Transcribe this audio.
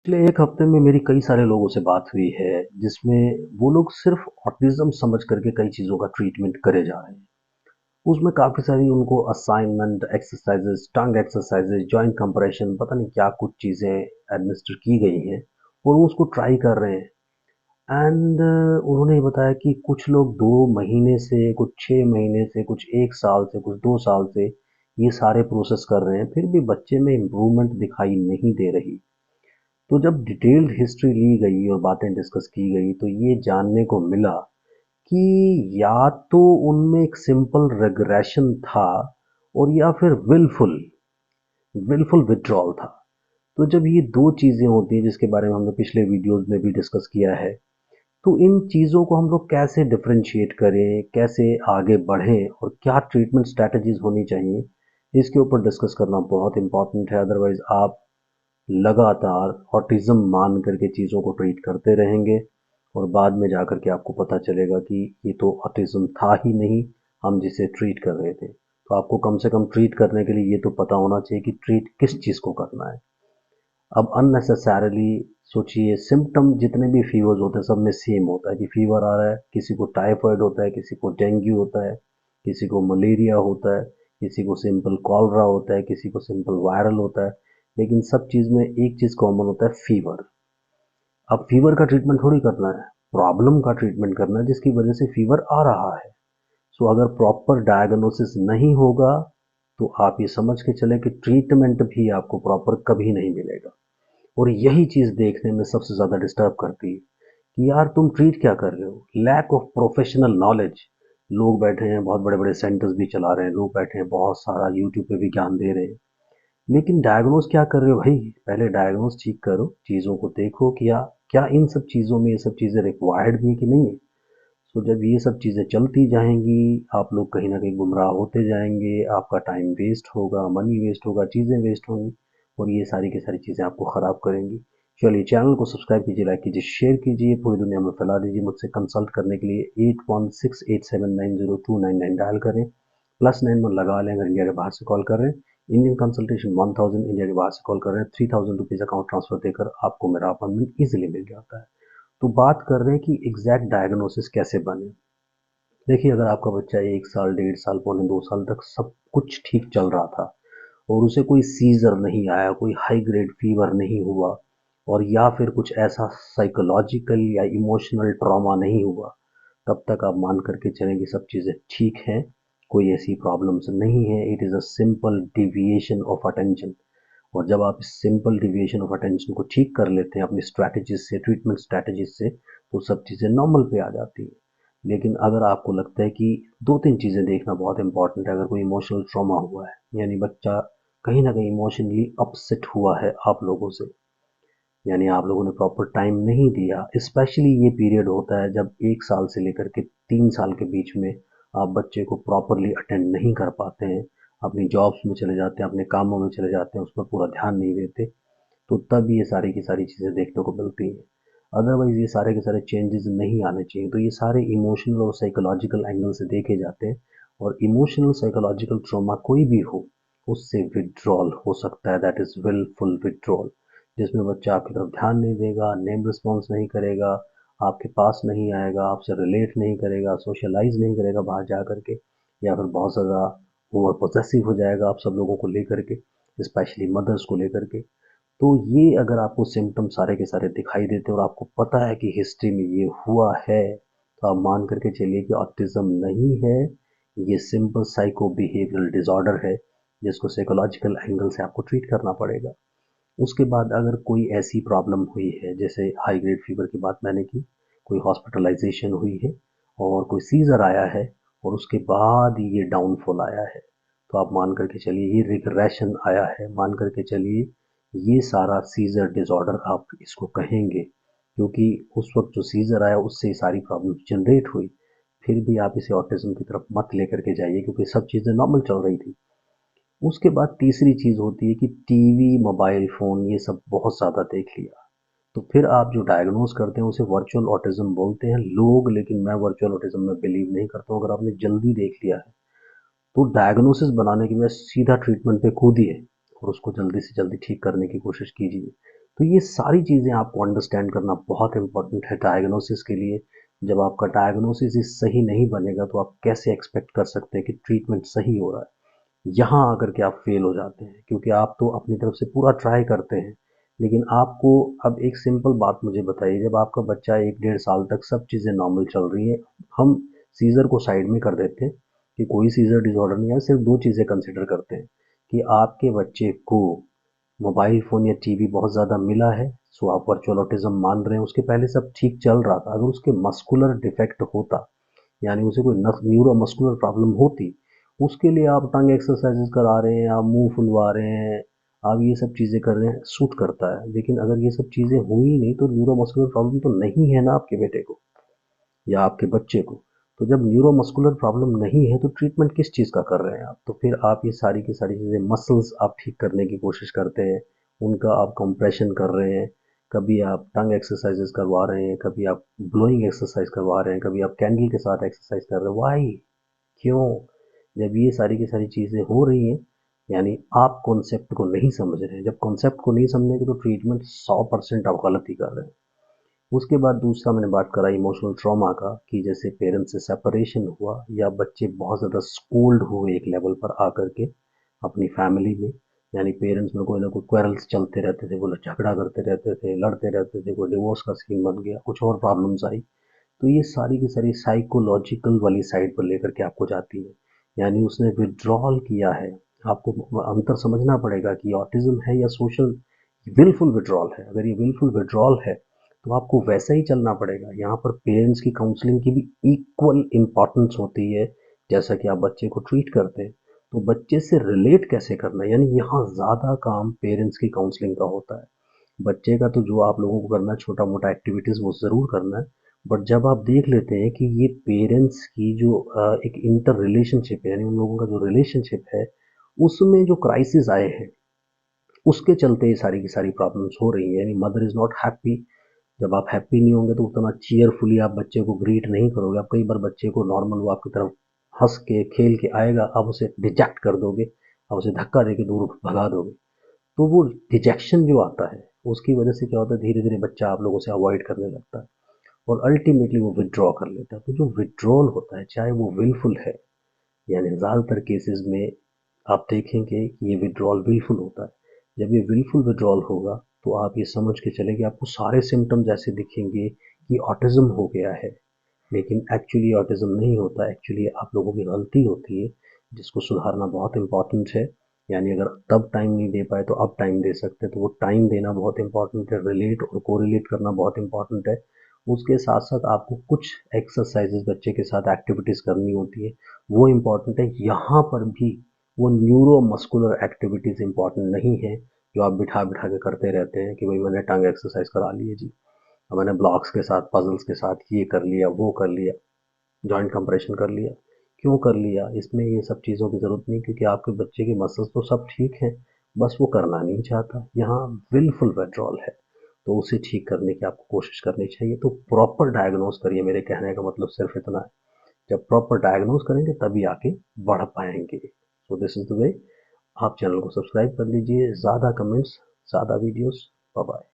पिछले एक हफ्ते में मेरी कई सारे लोगों से बात हुई है जिसमें वो लोग सिर्फ ऑटिज्म समझ करके कई चीज़ों का ट्रीटमेंट करे जा रहे हैं। उसमें काफ़ी सारी उनको असाइनमेंट एक्सरसाइजेज, टंग एक्सरसाइजेज, जॉइंट कंप्रेशन, पता नहीं क्या कुछ चीज़ें एडमिनिस्टर की गई हैं और वो उसको ट्राई कर रहे हैं। एंड उन्होंने ये बताया कि कुछ लोग 2 महीने से, कुछ 6 महीने से, कुछ 1 साल से, कुछ 2 साल से ये सारे प्रोसेस कर रहे हैं, फिर भी बच्चे में इम्प्रूवमेंट दिखाई नहीं दे रही। तो जब डिटेल्ड हिस्ट्री ली गई और बातें डिस्कस की गई तो ये जानने को मिला कि या तो उनमें एक सिंपल रेग्रेशन था और या फिर विलफुल विलफुल विड्रॉल था। तो जब ये दो चीज़ें होती हैं जिसके बारे में हमने पिछले वीडियोस में भी डिस्कस किया है, तो इन चीज़ों को हम लोग कैसे डिफरेंशिएट करें, कैसे आगे बढ़ें और क्या ट्रीटमेंट स्ट्रैटेजीज होनी चाहिए, इसके ऊपर डिस्कस करना बहुत इंपॉर्टेंट है। अदरवाइज आप लगातार ऑटिज्म मान करके चीज़ों को ट्रीट करते रहेंगे और बाद में जाकर के आपको पता चलेगा कि ये तो ऑटिज्म था ही नहीं, हम जिसे ट्रीट कर रहे थे। तो आपको कम से कम ट्रीट करने के लिए ये तो पता होना चाहिए कि ट्रीट किस चीज़ को करना है। अब अननेसेसरली सोचिए, सिम्टम जितने भी फीवर्स होते हैं सब में सेम होता है कि फीवर आ रहा है, किसी को टाइफाइड होता है, किसी को डेंगू होता है, किसी को मलेरिया होता है, किसी को सिंपल कॉलरा होता है, किसी को सिंपल वायरल होता है। लेकिन सब चीज़ में एक चीज़ कॉमन होता है, फीवर। अब फीवर का ट्रीटमेंट थोड़ी करना है, प्रॉब्लम का ट्रीटमेंट करना है जिसकी वजह से फीवर आ रहा है। सो अगर प्रॉपर डायग्नोसिस नहीं होगा तो आप ये समझ के चलें कि ट्रीटमेंट भी आपको प्रॉपर कभी नहीं मिलेगा। और यही चीज़ देखने में सबसे ज़्यादा डिस्टर्ब करती है कि यार तुम ट्रीट क्या कर रहे हो। Lack of professional knowledge. लोग बैठे हैं, बहुत बड़े बड़े सेंटर्स भी चला रहे हैं, लोग बैठे हैं बहुत सारा यूट्यूब पे भी ज्ञान दे रहे हैं, लेकिन डायग्नोज क्या कर रहे हो भाई। पहले डायग्नोज ठीक करो, चीज़ों को देखो कि क्या क्या इन सब चीज़ों में ये सब चीज़ें रिक्वायर्ड भी है कि नहीं है। सो जब ये सब चीज़ें चलती जाएंगी, आप लोग कहीं ना कहीं गुमराह होते जाएंगे, आपका टाइम वेस्ट होगा, मनी वेस्ट होगा, चीज़ें वेस्ट होंगी और ये सारी की सारी चीज़ें आपको ख़राब करेंगी। चलिए, चैनल को सब्सक्राइब कीजिए, लाइक कीजिए, शेयर कीजिए, पूरी दुनिया में फैला दीजिए। मुझसे कंसल्ट करने के लिए 8168790299 डायल करें, +91 लगा लें अगर इंडिया के बाहर से कॉल कर रहे हैं। इंडियन कंसल्टेशन 1000, इंडिया के बाहर से कॉल कर रहे हैं 3000 रुपीज़ अकाउंट ट्रांसफर देकर आपको मेरा अपॉइंटमेंट ईजिली मिल जाता है। तो बात कर रहे हैं कि एग्जैक्ट डायग्नोसिस कैसे बने। देखिए, अगर आपका बच्चा 1 साल, 1.5 साल, पौने 2 साल तक सब कुछ ठीक चल रहा था और उसे कोई सीजर नहीं आया, कोई हाई ग्रेड फीवर नहीं हुआ और या फिर कुछ ऐसा साइकोलॉजिकल या इमोशनल ट्रॉमा नहीं हुआ, तब तक आप मान करके चलें कि सब चीज़ें ठीक हैं, कोई ऐसी प्रॉब्लम्स नहीं है। It is a simple deviation of attention. और जब आप इस सिंपल डिविएशन ऑफ अटेंशन को ठीक कर लेते हैं अपनी स्ट्रैटेजीज से, ट्रीटमेंट स्ट्रैटेजीज से, तो सब चीज़ें नॉर्मल पे आ जाती हैं। लेकिन अगर आपको लगता है कि 2-3 चीज़ें देखना बहुत इंपॉर्टेंट है। अगर कोई इमोशनल ट्रॉमा हुआ है, यानी बच्चा कहीं ना कहीं इमोशनली अपसेट हुआ है आप लोगों से, यानी आप लोगों ने प्रॉपर टाइम नहीं दिया। स्पेशली ये पीरियड होता है जब 1 साल से लेकर के 3 साल के बीच में आप बच्चे को प्रॉपरली अटेंड नहीं कर पाते हैं, अपनी जॉब्स में चले जाते हैं, अपने कामों में चले जाते हैं, उस पर पूरा ध्यान नहीं देते, तो तब ये सारी की सारी चीज़ें देखने को मिलती हैं। अदरवाइज ये सारे के सारे चेंजेस नहीं आने चाहिए। तो ये सारे इमोशनल और साइकोलॉजिकल एंगल से देखे जाते हैं और इमोशनल साइकोलॉजिकल ट्रॉमा कोई भी हो, उससे विड्रॉल हो सकता है, दैट इज़ विलफुल विड्रॉल, जिसमें बच्चा आपकी तरफ ध्यान नहीं देगा, नेम रिस्पॉन्स नहीं करेगा, आपके पास नहीं आएगा, आपसे रिलेट नहीं करेगा, सोशलाइज नहीं करेगा बाहर जा करके, या फिर बहुत ज़्यादा ओवर पोजेसिव हो जाएगा आप सब लोगों को लेकर के, स्पेशली मदर्स को लेकर के। तो ये अगर आपको सिम्टम सारे के सारे दिखाई देते हैं और आपको पता है कि हिस्ट्री में ये हुआ है, तो आप मान करके चलिए कि ऑटिज्म नहीं है, ये सिंपल साइको बिहेवियरल डिसऑर्डर है जिसको साइकोलॉजिकल एंगल से आपको ट्रीट करना पड़ेगा। उसके बाद अगर कोई ऐसी प्रॉब्लम हुई है, जैसे हाई ग्रेड फीवर की बात मैंने की, कोई हॉस्पिटलाइजेशन हुई है और कोई सीजर आया है और उसके बाद ये डाउनफॉल आया है, तो आप मान करके चलिए ये रिग्रेशन आया है, मान करके चलिए ये सारा सीजर डिसऑर्डर आप इसको कहेंगे, क्योंकि उस वक्त जो सीजर आया उससे सारी प्रॉब्लम जनरेट हुई। फिर भी आप इसे ऑटिज्म की तरफ मत लेकर के जाइए क्योंकि सब चीज़ें नॉर्मल चल रही थी। उसके बाद तीसरी चीज़ होती है कि टीवी, मोबाइल फ़ोन ये सब बहुत ज़्यादा देख लिया, तो फिर आप जो डायग्नोज करते हैं उसे वर्चुअल ऑटिज्म बोलते हैं लोग, लेकिन मैं वर्चुअल ऑटिज्म में बिलीव नहीं करता हूँ। अगर आपने जल्दी देख लिया है तो डायग्नोसिस बनाने की बजाय सीधा ट्रीटमेंट पे कूदिए और उसको जल्दी से जल्दी ठीक करने की कोशिश कीजिए। तो ये सारी चीज़ें आपको अंडरस्टैंड करना बहुत इम्पोर्टेंट है डायग्नोसिस के लिए। जब आपका डायग्नोसिस ही सही नहीं बनेगा तो आप कैसे एक्सपेक्ट कर सकते हैं कि ट्रीटमेंट सही हो रहा है। यहाँ आकर के आप फेल हो जाते हैं क्योंकि आप तो अपनी तरफ से पूरा ट्राई करते हैं, लेकिन आपको अब एक सिंपल बात मुझे बताइए, जब आपका बच्चा 1 डेढ़ साल तक सब चीज़ें नॉर्मल चल रही है, हम सीज़र को साइड में कर देते हैं कि कोई सीज़र डिसऑर्डर नहीं है, सिर्फ 2 चीज़ें कंसिडर करते हैं कि आपके बच्चे को मोबाइल फ़ोन या टीवी बहुत ज़्यादा मिला है, सो आप वर्चुअल ऑटिज़्म मान रहे हैं। उसके पहले सब ठीक चल रहा था, अगर उसके मस्कुलर डिफेक्ट होता, यानी उसे कोई न्यूरो मस्कुलर प्रॉब्लम होती, उसके लिए आप टंग एक्सरसाइजेज करा रहे हैं, आप मुंह फुलवा रहे हैं, आप ये सब चीज़ें कर रहे हैं, सूट करता है। लेकिन अगर ये सब चीज़ें हुई नहीं तो न्यूरो मस्कुलर प्रॉब्लम तो नहीं है ना आपके बेटे को या आपके बच्चे को। तो जब न्यूरोमस्कुलर प्रॉब्लम नहीं है तो ट्रीटमेंट किस चीज़ का कर रहे हैं आप? तो फिर आप ये सारी की सारी चीज़ें, मसल्स आप ठीक करने की कोशिश करते हैं, उनका आप कंप्रेशन कर रहे हैं, कभी आप टंग एक्सरसाइजेस करवा रहे हैं, कभी आप ब्लोइंग एक्सरसाइज करवा रहे हैं, कभी आप कैंडल के साथ एक्सरसाइज कर रहे हैं। वाई? क्यों? जब ये सारी की सारी चीज़ें हो रही हैं, यानी आप कॉन्सेप्ट को नहीं समझ रहे हैं। जब कॉन्सेप्ट को नहीं समझेंगे तो ट्रीटमेंट 100% आप गलत ही कर रहे हैं। उसके बाद दूसरा मैंने बात करा इमोशनल ट्रॉमा का, कि जैसे पेरेंट्स से सेपरेशन हुआ या बच्चे बहुत ज़्यादा स्कूल्ड हुए एक लेवल पर आकर के अपनी फैमिली में, यानी पेरेंट्स में कोई ना कोई क्वेरल्स चलते रहते थे, वो लोग झगड़ा करते रहते थे, लड़ते रहते थे, कोई डिवोर्स का सीन बन गया, कुछ और प्रॉब्लम्स आई। तो ये सारी की सारी साइकोलॉजिकल वाली साइड पर लेकर के आपको जाती है, यानी उसने विड्रॉल किया है। आपको अंतर समझना पड़ेगा कि ऑटिज्म है या सोशल विलफुल विड्रॉल है। अगर ये विलफुल विड्रॉल है तो आपको वैसा ही चलना पड़ेगा। यहाँ पर पेरेंट्स की काउंसलिंग की भी इक्वल इम्पॉर्टेंस होती है। जैसा कि आप बच्चे को ट्रीट करते हैं तो बच्चे से रिलेट कैसे करना है, यानी यहाँ ज़्यादा काम पेरेंट्स की काउंसलिंग का होता है। बच्चे का तो जो आप लोगों को करना है छोटा मोटा एक्टिविटीज़ वो ज़रूर करना है, बट जब आप देख लेते हैं कि ये पेरेंट्स की जो एक इंटर रिलेशनशिप है, यानी उन लोगों का जो रिलेशनशिप है उसमें जो क्राइसिस आए हैं, उसके चलते ये सारी की सारी प्रॉब्लम्स हो रही है। यानी मदर इज़ नॉट हैप्पी। जब आप हैप्पी नहीं होंगे तो उतना चीयरफुली आप बच्चे को ग्रीट नहीं करोगे। आप कई बार बच्चे को नॉर्मल वो आपकी तरफ हंस के खेल के आएगा, आप उसे डिजेक्ट कर दोगे, आप उसे धक्का दे के दूर भगा दोगे। तो वो डिजेक्शन जो आता है उसकी वजह से क्या होता है, धीरे धीरे बच्चा आप लोगों से अवॉइड करने लगता है और अल्टीमेटली वो विदड्रॉ कर लेता है। तो जो विड्रॉल होता है चाहे वो विलफुल है, यानी ज़्यादातर केसेस में आप देखेंगे कि ये विड्रॉल विलफुल होता है। जब ये विलफुल विड्रॉल होगा तो आप ये समझ के चलें कि आपको सारे सिम्टम्स ऐसे दिखेंगे कि ऑटिज्म हो गया है, लेकिन एक्चुअली ऑटिज्म नहीं होता। एक्चुअली आप लोगों की गलती होती है जिसको सुधारना बहुत इम्पॉर्टेंट है। यानी अगर तब टाइम नहीं दे पाए तो अब टाइम दे सकते हैं, तो वो टाइम देना बहुत इम्पॉर्टेंट है। रिलेट और कोरिलेट करना बहुत इम्पॉर्टेंट है। उसके साथ साथ आपको कुछ एक्सरसाइजेज बच्चे के साथ एक्टिविटीज़ करनी होती है, वो इम्पॉर्टेंट है। यहाँ पर भी वो न्यूरो मस्कुलर एक्टिविटीज़ इम्पॉर्टेंट नहीं है जो आप बिठा बिठा के करते रहते हैं कि भाई मैंने टंग एक्सरसाइज करा ली है जी, और मैंने ब्लॉक्स के साथ पजल्स के साथ ये कर लिया वो कर लिया, जॉइंट कंप्रेशन कर लिया। क्यों कर लिया? इसमें ये सब चीज़ों की ज़रूरत नहीं, क्योंकि आपके बच्चे के मसल्स तो सब ठीक हैं, बस वो करना नहीं चाहता। यहाँ विलफुल विड्रॉल है, तो उसे ठीक करने की आपको कोशिश करनी चाहिए। तो प्रॉपर डायग्नोज करिए, मेरे कहने का मतलब सिर्फ इतना है। जब प्रॉपर डायग्नोज करेंगे तभी आगे बढ़ पाएंगे। So this is the way. आप चैनल को सब्सक्राइब कर लीजिए। ज़्यादा कमेंट्स, ज़्यादा वीडियोस। Bye bye.